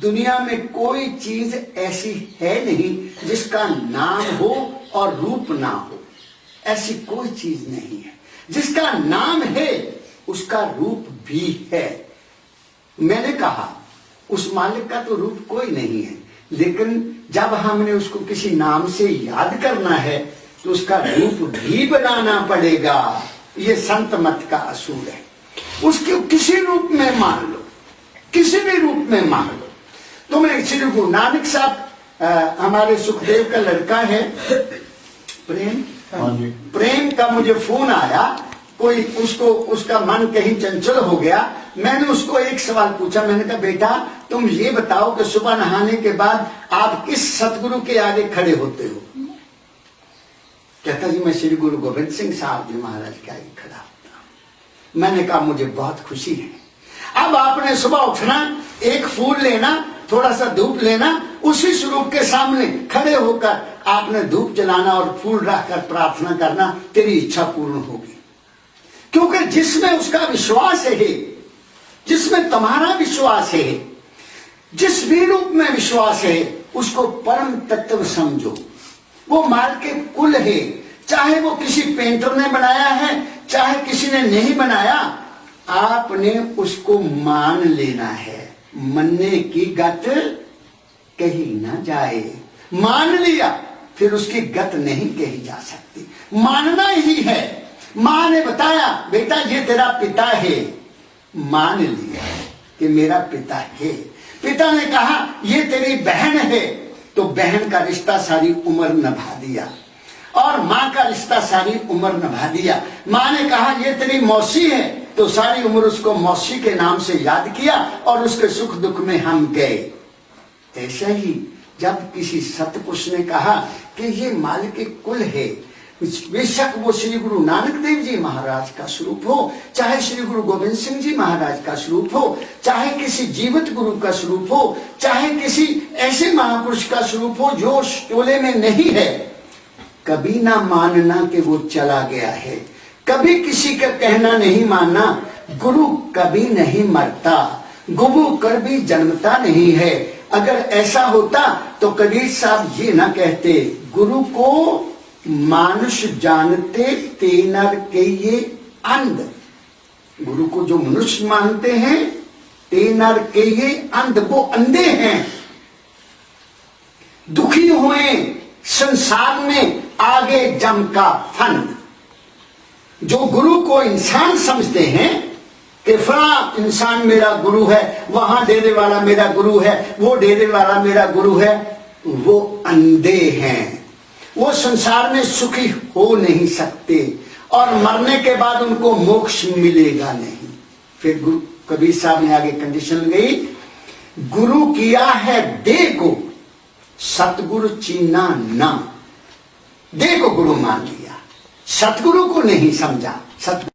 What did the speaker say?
दुनिया में कोई चीज ऐसी है नहीं जिसका नाम हो और रूप ना हो। ऐसी कोई चीज नहीं है। जिसका नाम है उसका रूप भी है। मैंने कहा उस मालिक का तो रूप कोई नहीं है, लेकिन जब हमने उसको किसी नाम से याद करना है तो उसका रूप भी बनाना पड़ेगा। ये संत मत का असूल है। उसके किसी रूप में मान लो, किसी भी रूप में मान लो। तुमने श्री गुरु नानक साहब हमारे सुखदेव का लड़का है प्रेम का मुझे फोन आया, कोई उसको उसका मन कहीं चंचल हो गया। मैंने उसको एक सवाल पूछा, मैंने कहा बेटा तुम ये बताओ कि सुबह नहाने के बाद आप किस सतगुरु के आगे खड़े होते हो? कहता जी मैं श्री गुरु गोविंद सिंह साहब जी महाराज के आगे खड़ा होता हूं। मैंने कहा मुझे बहुत खुशी है। अब आपने सुबह उठना, एक फूल लेना, थोड़ा सा धूप लेना, उसी स्वरूप के सामने खड़े होकर आपने धूप जलाना और फूल रखकर प्रार्थना करना, तेरी इच्छा पूर्ण होगी। क्योंकि जिसमें उसका विश्वास है, जिसमें तुम्हारा विश्वास है, जिस भी रूप में विश्वास है, उसको परम तत्व समझो। वो माल के कुल है, चाहे वो किसी पेंटर ने बनाया है, चाहे किसी ने नहीं बनाया, आपने उसको मान लेना है। मनने की गत कही ना जाए। मान लिया फिर उसकी गत नहीं कही जा सकती। मानना ही है। मां ने बताया बेटा ये तेरा पिता है, मान लिया कि मेरा पिता है। पिता ने कहा ये तेरी बहन है, तो बहन का रिश्ता सारी उम्र निभा दिया। और मां का रिश्ता सारी उम्र निभा दिया। मां ने कहा ये तेरी मौसी है, तो सारी उम्र उसको मौसी के नाम से याद किया और उसके सुख दुख में हम गए। ऐसा ही जब किसी सतपुरुष ने कहा कि ये माल के कुल है, बेशक वो श्री गुरु नानक देव जी महाराज का स्वरूप हो, चाहे श्री गुरु गोविंद सिंह जी महाराज का स्वरूप हो, चाहे किसी जीवित गुरु का स्वरूप हो, चाहे किसी ऐसे महापुरुष का स्वरूप हो जो टोले में नहीं है, कभी ना मानना कि वो चला गया है। कभी किसी का कहना नहीं मानना। गुरु कभी नहीं मरता, गुरु कभी जन्मता नहीं है। अगर ऐसा होता तो कबीर साहब ये ना कहते, गुरु को मानुष जानते ते नर के ये अंध। गुरु को जो मनुष्य मानते हैं ते नर के ये अंध, वो अंधे हैं। दुखी हुए संसार में आगे जम का फंद। जो गुरु को इंसान समझते हैं कि फला इंसान मेरा गुरु है, वहां डेरे वाला मेरा गुरु है, वो डेरे वाला मेरा गुरु है, वो अंधे हैं। वो संसार में सुखी हो नहीं सकते और मरने के बाद उनको मोक्ष मिलेगा नहीं। फिर गुरु कबीर साहब ने आगे कंडीशन लगाई, गुरु किया है देह को, सतगुरु चीना ना। देह को गुरु मान लिया, सतगुरु को नहीं समझा। सतगुरु